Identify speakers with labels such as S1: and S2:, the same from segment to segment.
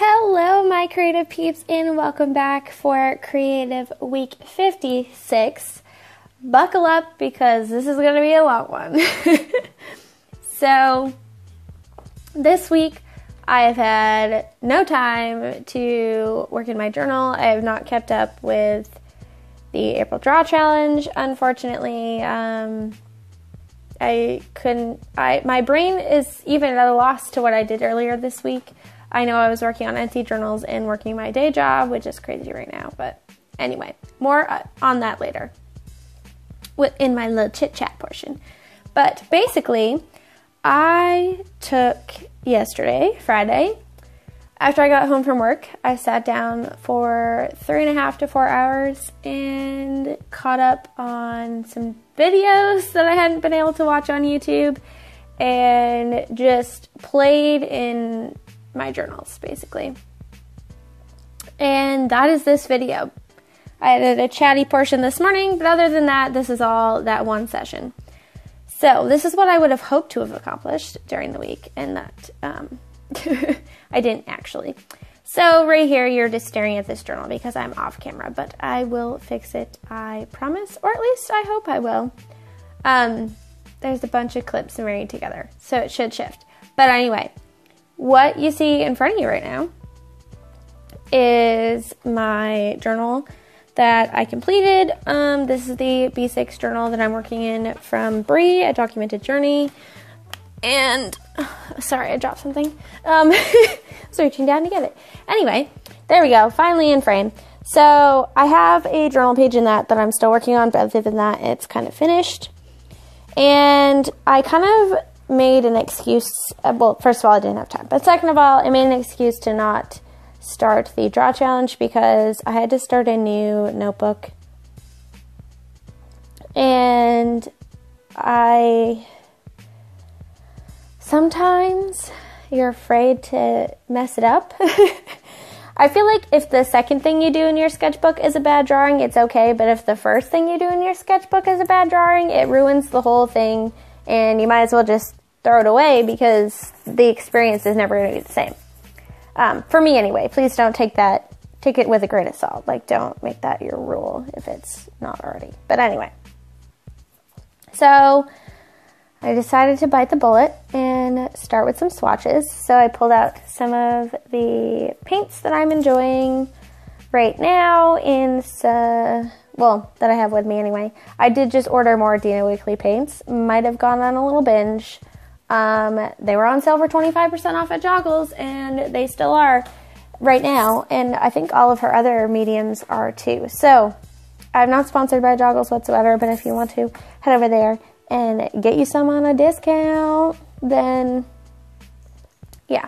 S1: Hello, my creative peeps, and welcome back for Creative Week 56. Buckle up because this is going to be a long one. So, this week I have had no time to work in my journal. I have not kept up with the April Draw Challenge, unfortunately. My brain is even at a loss to what I did earlier this week. I know I was working on Etsy journals and working my day job, which is crazy right now. But anyway, more on that later in my little chit-chat portion. But basically, I took yesterday, Friday, after I got home from work, I sat down for 3.5 to 4 hours and caught up on some videos that I hadn't been able to watch on YouTube and just played in my journals, basically. And that is this video. I added a chatty portion this morning, but other than that, this is all that one session. So this is what I would have hoped to have accomplished during the week, and that I didn't actually. So right here, you're just staring at this journal because I'm off camera, but I will fix it, I promise, or at least I hope I will. There's a bunch of clips married together, so it should shift. But anyway, what you see in front of you right now is my journal that I completed. This is the B6 journal that I'm working in from Bree, A Documented Journey. And, sorry, I dropped something. I was reaching down to get it. Anyway, there we go, finally in frame. So I have a journal page in that I'm still working on, but other than that, it's kind of finished. And I kind of made an excuse, well, first of all, I didn't have time, but second of all, I made an excuse to not start the draw challenge because I had to start a new notebook, and sometimes you're afraid to mess it up. I feel like if the second thing you do in your sketchbook is a bad drawing, it's okay, but if the first thing you do in your sketchbook is a bad drawing, it ruins the whole thing, and you might as well just throw it away because the experience is never going to be the same. For me anyway, please don't take it with a grain of salt. Like, don't make that your rule if it's not already. But anyway, so I decided to bite the bullet and start with some swatches. So I pulled out some of the paints that I'm enjoying right now that I have with me anyway. I did just order more Dina Weekly paints. Might have gone on a little binge. They were on sale for 25% off at Joggles, and they still are right now, and I think all of her other mediums are too. So, I'm not sponsored by Joggles whatsoever, but if you want to, head over there and get you some on a discount, then, yeah.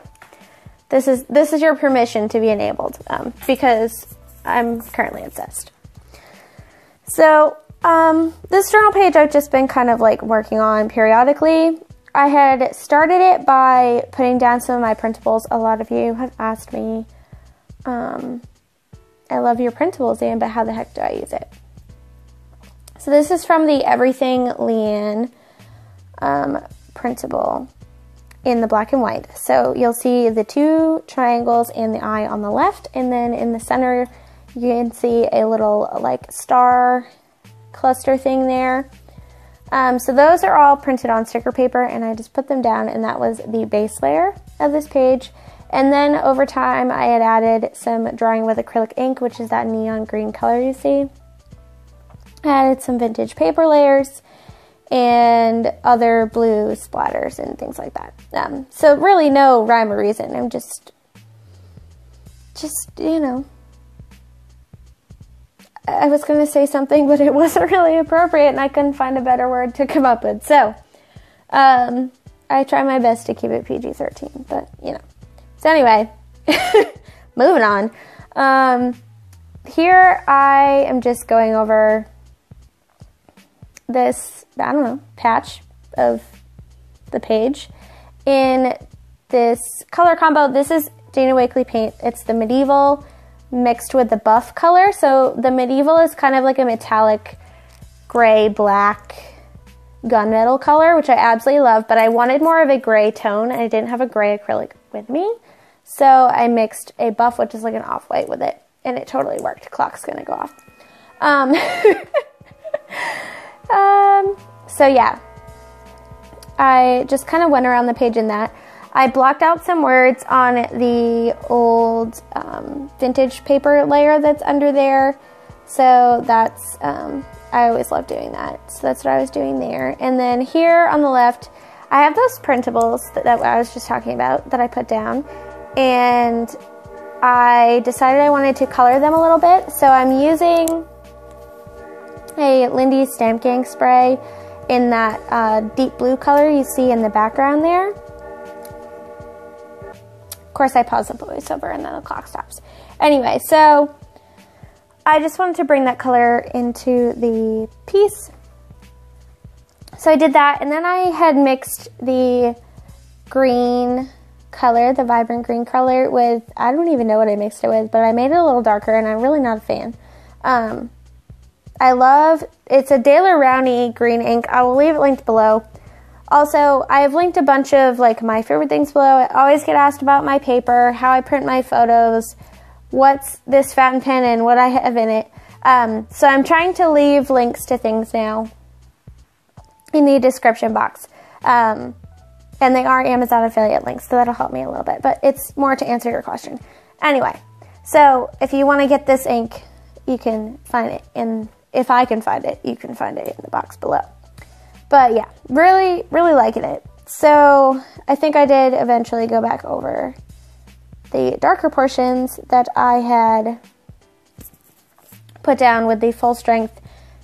S1: This is your permission to be enabled, because I'm currently obsessed. So, this journal page I've just been kind of like working on periodically. I had started it by putting down some of my printables. A lot of you have asked me, I love your printables, Anne, but how the heck do I use it? So this is from the Everything Leanne printable in the black and white. So you'll see the two triangles and the eye on the left, and then in the center you can see a little like star cluster thing there. So those are all printed on sticker paper, and I just put them down, and that was the base layer of this page. And then over time, I had added some drawing with acrylic ink, which is that neon green color you see. I added some vintage paper layers and other blue splatters and things like that. So really no rhyme or reason. I'm just, you know, I was going to say something, but it wasn't really appropriate, and I couldn't find a better word to come up with. So, I try my best to keep it PG-13, but, you know. So anyway, moving on. Here I am just going over this, I don't know, patch of the page in this color combo. This is Dana Wakley paint. It's the Medieval mixed with the buff color. So the Medieval is kind of like a metallic gray, black, gunmetal color, which I absolutely love, but I wanted more of a gray tone, and I didn't have a gray acrylic with me. So I mixed a buff, which is like an off-white, with it, and it totally worked. Clock's gonna go off. So yeah, I just kind of went around the page in that. I blocked out some words on the old vintage paper layer that's under there. So that's, I always love doing that. So that's what I was doing there. And then here on the left, I have those printables that I was just talking about that I put down. And I decided I wanted to color them a little bit. So I'm using a Lindy's Stamp Gang spray in that deep blue color you see in the background there. Of course, I pause the voiceover and then the clock stops. Anyway, so I just wanted to bring that color into the piece. So I did that, and then I had mixed the green color, the vibrant green color, with, I don't even know what I mixed it with, but I made it a little darker, and I'm really not a fan. I love, it's a Daler Rowney green ink. I will leave it linked below. Also, I have linked a bunch of like my favorite things below. I always get asked about my paper, how I print my photos, what's this fountain pen and what I have in it. So I'm trying to leave links to things now in the description box. And they are Amazon affiliate links, so that'll help me a little bit. But it's more to answer your question. Anyway, so if you want to get this ink, you can find it in, if I can find it, you can find it in the box below. But yeah, really, really liking it. So I think I did eventually go back over the darker portions that I had put down with the full strength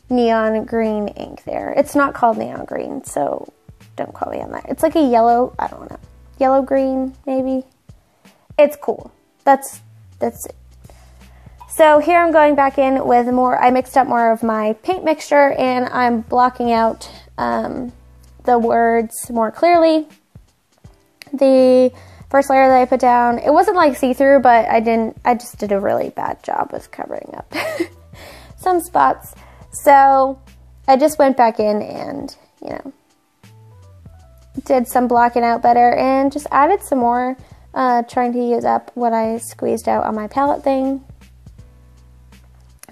S1: neon green ink there. It's not called neon green, so don't quote me on that. It's like a yellow, I don't know, yellow green maybe. It's cool. That's it. So here I'm going back in with more, I mixed up more of my paint mixture, and I'm blocking out the words more clearly. The first layer that I put down, it wasn't like see-through, but I just did a really bad job with covering up some spots. So I just went back in and, you know, did some blocking out better and just added some more, trying to use up what I squeezed out on my palette thing.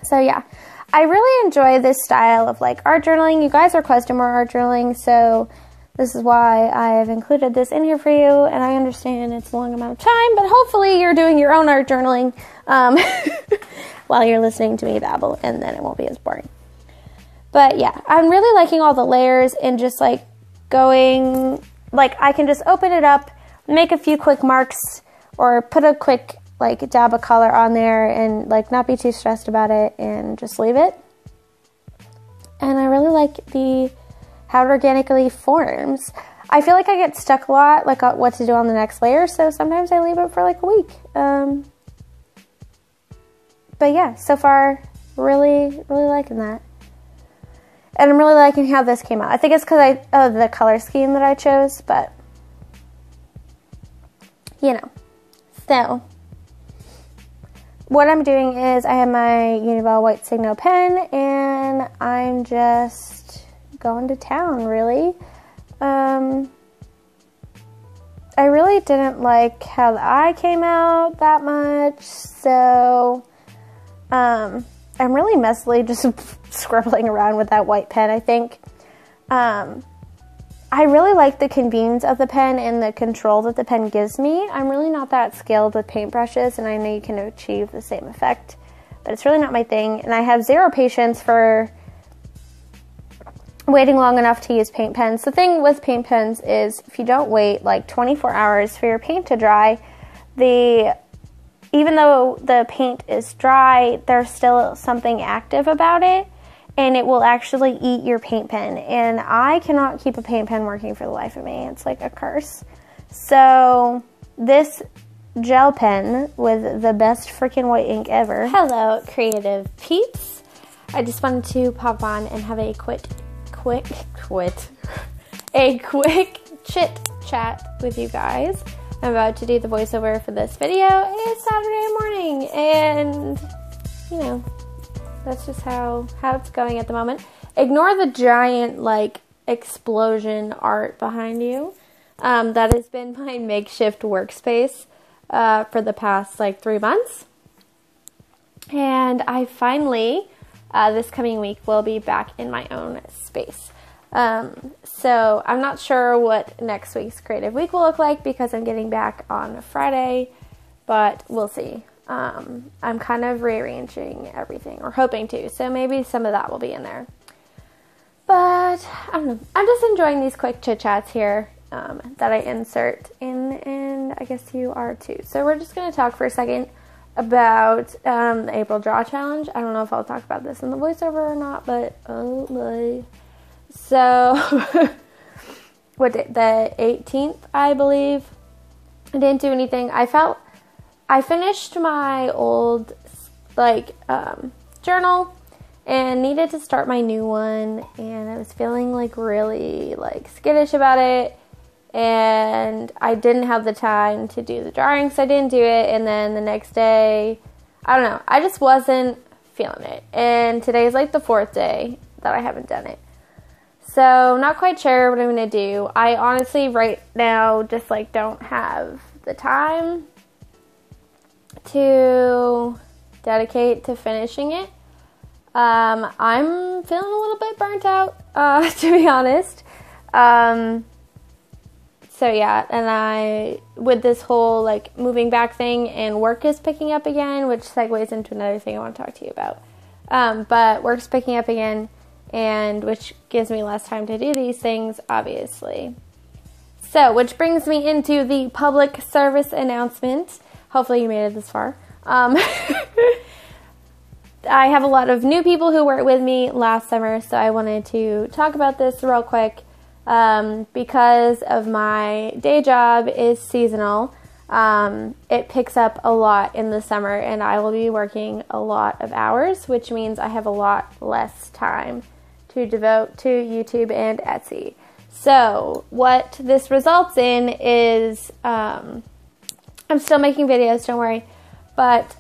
S1: So yeah, I really enjoy this style of like art journaling. You guys requested more art journaling, so this is why I've included this in here for you, and I understand it's a long amount of time, but hopefully you're doing your own art journaling while you're listening to me babble, and then it won't be as boring. But yeah, I'm really liking all the layers and just like going, like I can just open it up, make a few quick marks, or put a quick like dab of color on there and like not be too stressed about it and just leave it. And I really like how it organically forms. I feel like I get stuck a lot, like what to do on the next layer, so sometimes I leave it for like a week. But yeah, so far, really, really liking that. And I'm really liking how this came out. I think it's because of the color scheme that I chose, but you know. So what I'm doing is I have my Uniball White Signo pen, and I'm just going to town, really. I really didn't like how the eye came out that much, so I'm really messily just scribbling around with that white pen, I think. I really like the convenience of the pen and the control that the pen gives me. I'm really not that skilled with paintbrushes, and I know you can achieve the same effect, but it's really not my thing, and I have zero patience for waiting long enough to use paint pens. The thing with paint pens is if you don't wait like 24 hours for your paint to dry, even though the paint is dry, there's still something active about it, and it will actually eat your paint pen. And I cannot keep a paint pen working for the life of me. It's like a curse. So this gel pen with the best freaking white ink ever. Hello, creative peeps. I just wanted to pop on and have a quick chit chat with you guys. I'm about to do the voiceover for this video. It's Saturday morning, and you know, that's just how it's going at the moment. Ignore the giant like explosion art behind you. That has been my makeshift workspace. for the past like 3 months. And I finally, this coming week, will be back in my own space. So I'm not sure what next week's creative week will look like because I'm getting back on Friday, but we'll see. I'm kind of rearranging everything, or hoping to, so maybe some of that will be in there. But I don't know. I'm just enjoying these quick chit chats here that I insert in, and I guess you are too. So we're just going to talk for a second about the April Draw Challenge. I don't know if I'll talk about this in the voiceover or not, but oh boy. So, what day? The 18th, I believe. I didn't do anything. I finished my old, journal and needed to start my new one, and I was feeling, really, skittish about it, and I didn't have the time to do the drawing, so I didn't do it, and then the next day, I don't know, I just wasn't feeling it, and today's, the 4th day that I haven't done it. So, not quite sure what I'm going to do. I honestly, right now, just, don't have the time to dedicate to finishing it. I'm feeling a little bit burnt out, to be honest. So yeah, and with this whole, moving back thing, and work is picking up again, which segues into another thing I want to talk to you about. But work's picking up again, and which gives me less time to do these things, obviously. So, which brings me into the public service announcement. Hopefully you made it this far. I have a lot of new people who worked with me last summer, so I wanted to talk about this real quick. Because of my day job is seasonal, it picks up a lot in the summer, and I will be working a lot of hours, which means I have a lot less time to devote to YouTube and Etsy. So what this results in is, I'm still making videos, don't worry, but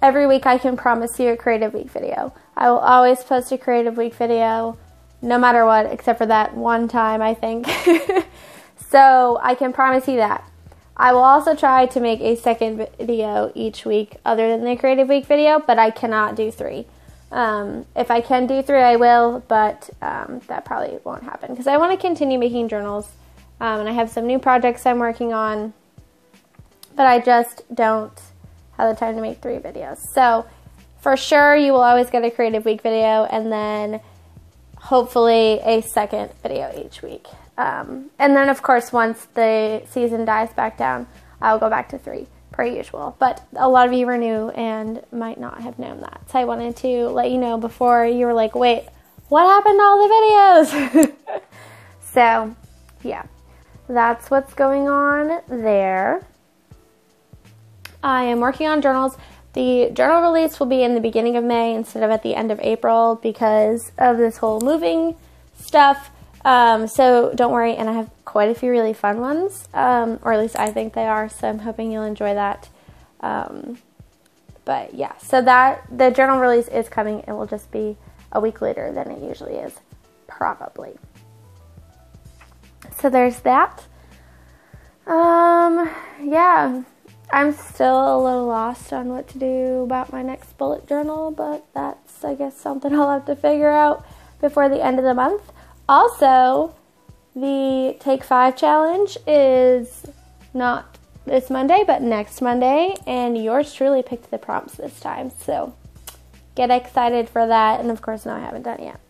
S1: every week I can promise you a Creative Week video. I will always post a Creative Week video, no matter what, except for that one time, I think. So I can promise you that. I will also try to make a second video each week other than the Creative Week video, but I cannot do 3. If I can do 3, I will, but that probably won't happen because I want to continue making journals, and I have some new projects I'm working on, but I just don't have the time to make 3 videos. So for sure, you will always get a Creative Week video, and then hopefully a second video each week. And then, of course, once the season dies back down, I'll go back to 3, per usual. But a lot of you were new and might not have known that. So I wanted to let you know before you were like, wait, what happened to all the videos? So, yeah, that's what's going on there. I am working on journals. The journal release will be in the beginning of May instead of at the end of April because of this whole moving stuff. So don't worry, and I have quite a few really fun ones, or at least I think they are, so I'm hoping you'll enjoy that. But yeah, so the journal release is coming. It will just be a week later than it usually is, probably. So there's that. Yeah. I'm still a little lost on what to do about my next bullet journal, but that's, I guess, something I'll have to figure out before the end of the month. Also, the Take 5 challenge is not this Monday, but next Monday, and yours truly picked the prompts this time, so get excited for that, and of course, no, I haven't done it yet.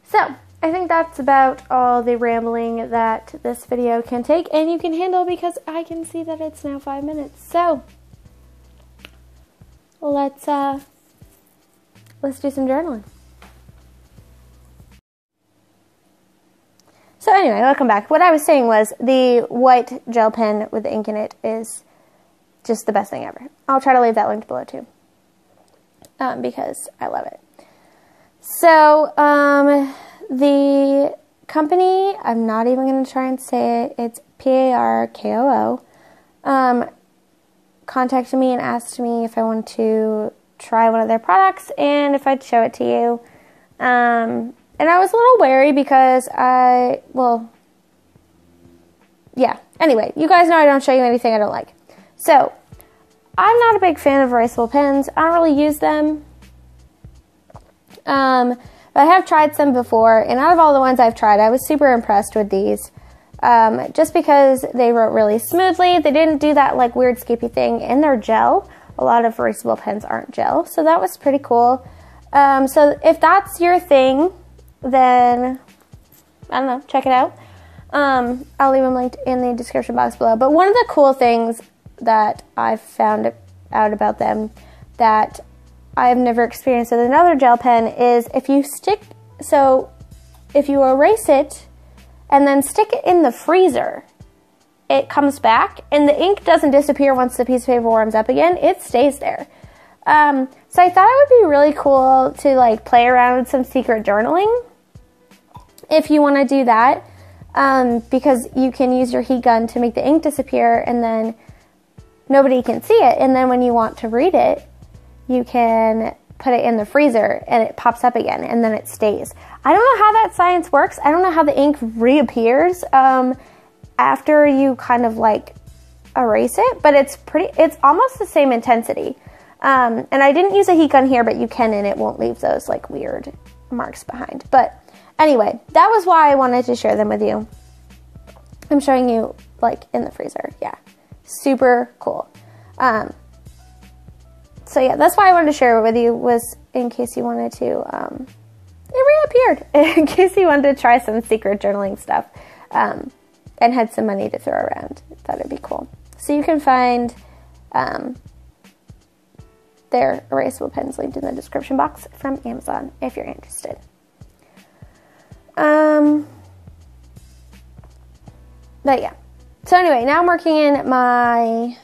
S1: So, I think that's about all the rambling that this video can take, and you can handle because I can see that it's now 5 minutes. So let's do some journaling. So anyway, welcome back. What I was saying was the white gel pen with the ink in it is just the best thing ever. I'll try to leave that linked below too, because I love it. So, the company, I'm not even going to try and say it, it's PARKOO, contacted me and asked me if I wanted to try one of their products and if I'd show it to you. And I was a little wary because yeah. Anyway, you guys know I don't show you anything I don't like. So, I'm not a big fan of erasable pens. I don't really use them. But I have tried some before, and out of all the ones I've tried, I was super impressed with these. Just because they wrote really smoothly. They didn't do that like weird skippy thing, and they're gel. A lot of erasable pens aren't gel, so that was pretty cool. So if that's your thing, then, I don't know, check it out. I'll leave them linked in the description box below. But one of the cool things that I've found out about them that I've never experienced with another gel pen is if you erase it and then stick it in the freezer, it comes back and the ink doesn't disappear once the piece of paper warms up again. It stays there. So I thought it would be really cool to like play around with some secret journaling if you want to do that, because you can use your heat gun to make the ink disappear and then nobody can see it. And then when you want to read it, you can put it in the freezer and it pops up again and then it stays. I don't know how that science works. I don't know how the ink reappears after you kind of like erase it, but it's almost the same intensity. And I didn't use a heat gun here, but you can, and it won't leave those like weird marks behind. But anyway, that was why I wanted to share them with you. I'm showing you like in the freezer. Yeah, super cool. So yeah, that's why I wanted to share it with you, was in case you wanted to, it reappeared, in case you wanted to try some secret journaling stuff, and had some money to throw around. Thought it'd be cool. So you can find, their erasable pens linked in the description box from Amazon if you're interested. But yeah. So anyway, now I'm working in my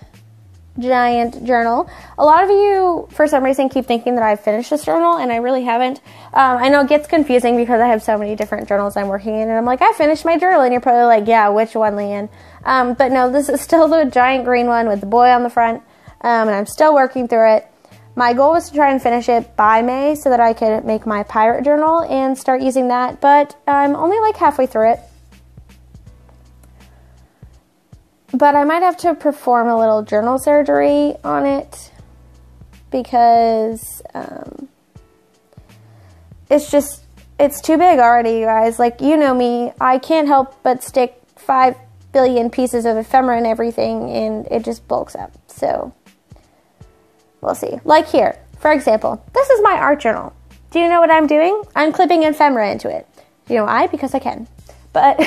S1: giant journal. A lot of you, for some reason, keep thinking that I've finished this journal, and I really haven't. I know it gets confusing because I have so many different journals I'm working in, and I'm like, I finished my journal, and you're probably like, yeah, which one, Leanne? But no, this is still the giant green one with the boy on the front, and I'm still working through it. My goal was to try and finish it by May so that I could make my pirate journal and start using that, but I'm only like halfway through it. But I might have to perform a little journal surgery on it because it's too big already, you guys. Like, you know me, I can't help but stick 5 billion pieces of ephemera in everything, and it just bulks up. So we'll see. Like here, for example, this is my art journal. Do you know what I'm doing? I'm clipping ephemera into it. Do you know why? Because I can. But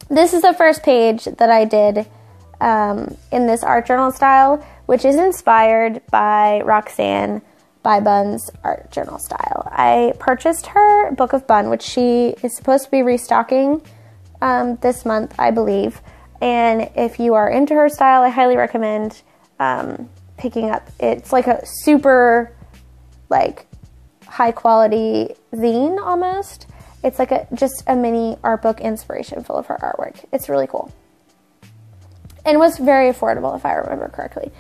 S1: this is the first page that I did in this art journal style, which is inspired by Roxanne by Bun's art journal style. I purchased her Book of Bun, which she is supposed to be restocking this month, I believe. And if you are into her style, I highly recommend picking up. It's like a super like high quality zine almost. It's like just a mini art book inspiration full of her artwork. It's really cool. And was very affordable if I remember correctly.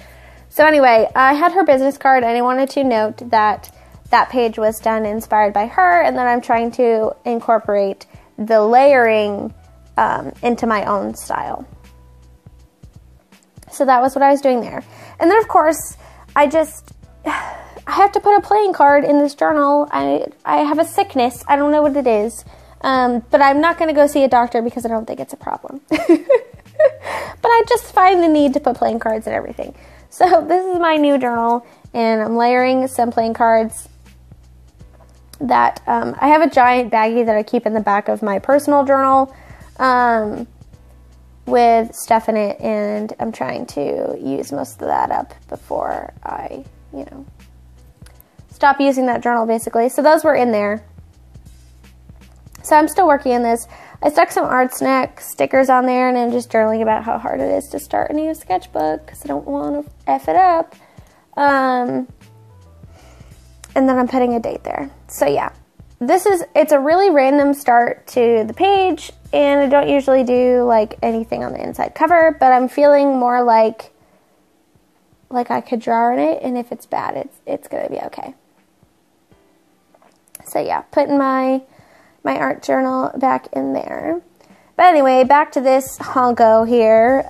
S1: So anyway, I had her business card and I wanted to note that that page was done inspired by her, and then I'm trying to incorporate the layering into my own style. So that was what I was doing there. And then of course, I have to put a playing card in this journal. I have a sickness. I don't know what it is. But I'm not going to go see a doctor because I don't think it's a problem. But I just find the need to put playing cards and everything. So this is my new journal, and I'm layering some playing cards that I have a giant baggie that I keep in the back of my personal journal with stuff in it, and I'm trying to use most of that up before I, stop using that journal basically. So those were in there. So I'm still working on this. I stuck some Art Snack stickers on there, and I'm just journaling about how hard it is to start a new sketchbook because I don't want to F it up. And then I'm putting a date there. So yeah, it's a really random start to the page, and I don't usually do like anything on the inside cover, but I'm feeling more like I could draw in it, and if it's bad, it's gonna be okay. So yeah, putting my art journal back in there. But anyway, back to this honko here.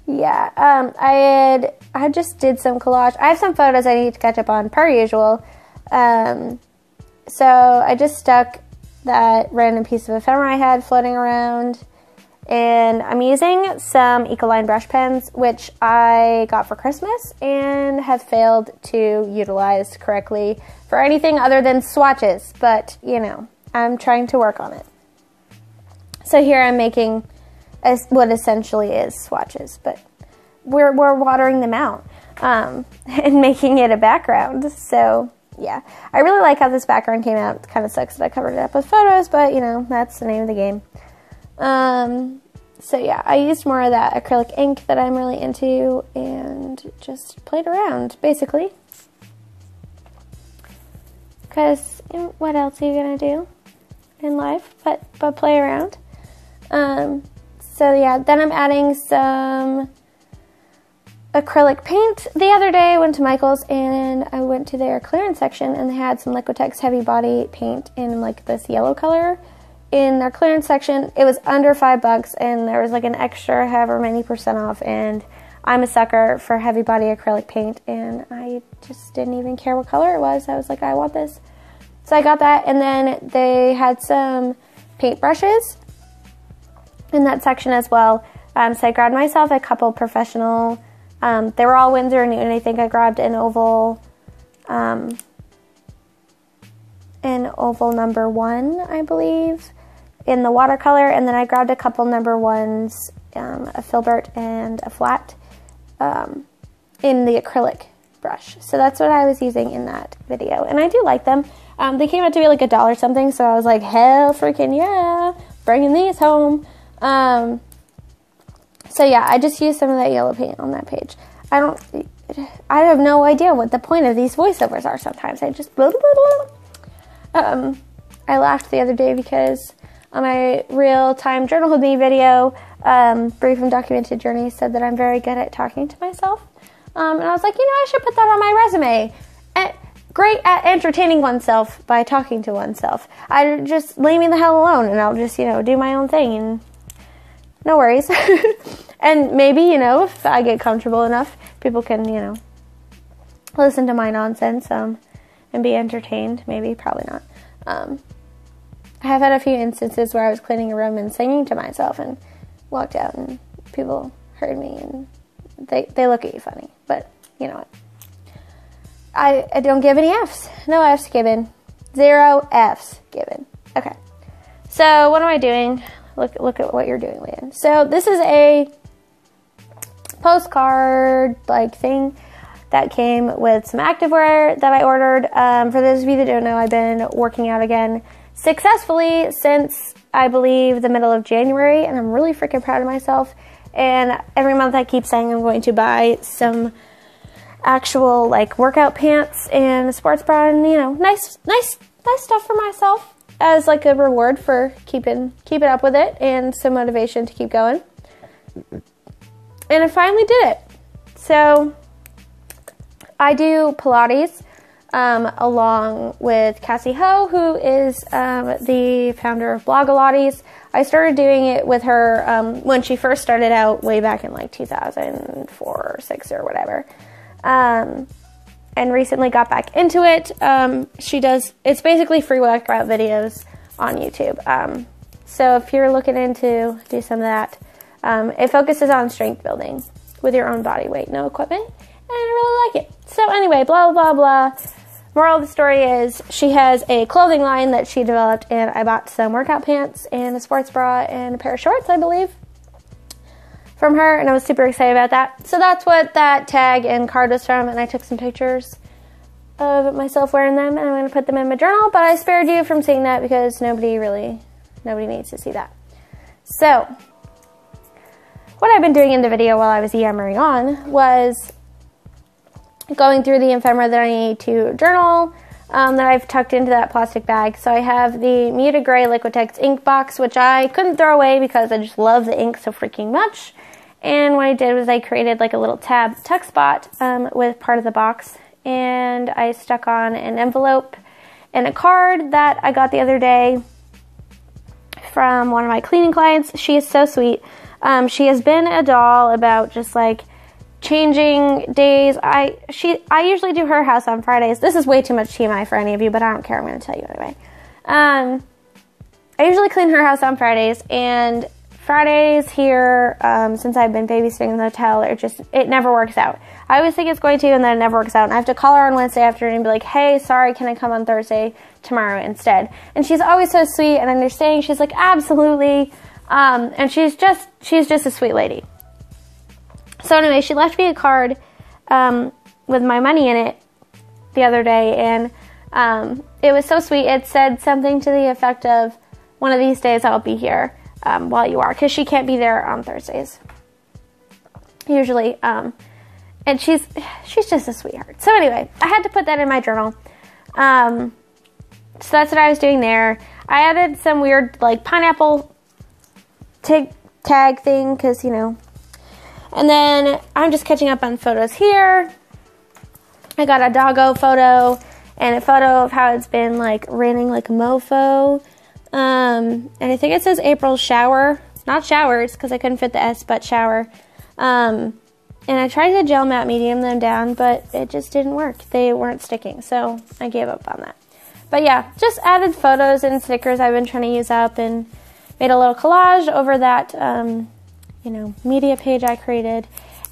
S1: Yeah, I just did some collage. I have some photos I need to catch up on, per usual. So I just stuck that random piece of ephemera I had floating around. And I'm using some Ecoline brush pens, which I got for Christmas and have failed to utilize correctly for anything other than swatches. But, you know, I'm trying to work on it. So here I'm making what essentially is swatches, but we're watering them out and making it a background. So yeah, I really like how this background came out. It kind of sucks that I covered it up with photos, but you know, that's the name of the game. So yeah, I used more of that acrylic ink that I'm really into and just played around, basically. Because what else are you gonna do in life but play around? So yeah, then I'm adding some acrylic paint. The other day I went to Michael's and I went to their clearance section and they had some Liquitex heavy body paint in like this yellow color in their clearance section. It was under $5 and there was like an extra however many % off, and I'm a sucker for heavy body acrylic paint and I just didn't even care what color it was. I was like, I want this. So I got that, and then they had some paint brushes in that section as well. So I grabbed myself a couple professional, they were all Winsor & Newton. I think I grabbed an oval number 1, I believe, in the watercolor, and then I grabbed a couple number 1s, a filbert and a flat, in the acrylic brush. So that's what I was using in that video, and I do like them. They came out to be like $1 something, so I was like, hell freaking yeah, bringing these home. So yeah, I just used some of that yellow paint on that page. I have no idea what the point of these voiceovers are sometimes. I just blah, blah, blah. I laughed the other day because on my real-time journal with me video, Brief and Documented Journey said that I'm very good at talking to myself. And I was like, you know, I should put that on my resume. Great at entertaining oneself by talking to oneself. I just leave me the hell alone and I'll just, you know, do my own thing and no worries. And maybe, you know, if I get comfortable enough, people can, you know, listen to my nonsense and be entertained. Maybe, probably not. I have had a few instances where I was cleaning a room and singing to myself and walked out and people heard me and they look at you funny. But you know what? I don't give any Fs. No Fs given. 0 Fs given. Okay. So what am I doing? Look at what you're doing, Leanne. So this is a postcard like thing that came with some activewear that I ordered. For those of you that don't know, I've been working out again successfully since I believe the middle of January, and I'm really freaking proud of myself. And every month I keep saying I'm going to buy some actual like workout pants and a sports bra and, you know, nice stuff for myself as like a reward for keeping up with it and some motivation to keep going. And I finally did it. So I do Pilates along with Cassie Ho, who is the founder of Blogilates. I started doing it with her when she first started out way back in like 2004 or 6 or whatever. And recently got back into it. It's basically free workout videos on YouTube. So if you're looking into do some of that, it focuses on strength building with your own body weight, no equipment, and I really like it. So anyway, blah, blah, blah. Moral of the story is she has a clothing line that she developed, and I bought some workout pants and a sports bra and a pair of shorts, I believe, from her, and I was super excited about that. So that's what that tag and card was from, and I took some pictures of myself wearing them, and I'm going to put them in my journal, but I spared you from seeing that because nobody needs to see that. So what I've been doing in the video while I was yammering on was going through the ephemera that I need to journal, that I've tucked into that plastic bag. So I have the muted gray Liquitex ink box, which I couldn't throw away because I just love the ink so freaking much. And what I did was I created like a little tab tuck spot with part of the box, and I stuck on an envelope and a card that I got the other day from one of my cleaning clients. She is so sweet. She has been a doll about just like changing days. I usually do her house on Fridays. This is way too much TMI for any of you, but I don't care. I'm going to tell you anyway. I usually clean her house on Fridays, and Fridays here, since I've been babysitting in the hotel, it never works out. I always think it's going to, and then it never works out. And I have to call her on Wednesday afternoon and be like, hey, sorry, can I come on Thursday tomorrow instead? And she's always so sweet and understanding. She's like, absolutely. And she's just a sweet lady. So anyway, she left me a card with my money in it the other day, and it was so sweet. It said something to the effect of, one of these days I'll be here while you are, because she can't be there on Thursdays usually. And she's just a sweetheart. So anyway, I had to put that in my journal. So that's what I was doing there. I added some weird like pineapple tag thing, because, you know. And then I'm just catching up on photos here. I got a doggo photo and a photo of how it's been like raining like a mofo. And I think it says April shower, not showers, because I couldn't fit the S, but shower. And I tried to gel matte medium them down, but it just didn't work. They weren't sticking, so I gave up on that. But yeah, just added photos and stickers I've been trying to use up, and made a little collage over that, you know, media page I created.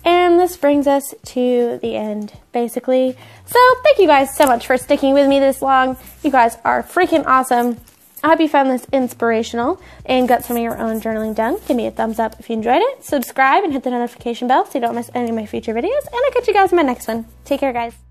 S1: And this brings us to the end, basically. So thank you guys so much for sticking with me this long. You guys are freaking awesome. I hope you found this inspirational and got some of your own journaling done. Give me a thumbs up if you enjoyed it. Subscribe and hit the notification bell so you don't miss any of my future videos. And I'll catch you guys in my next one. Take care, guys.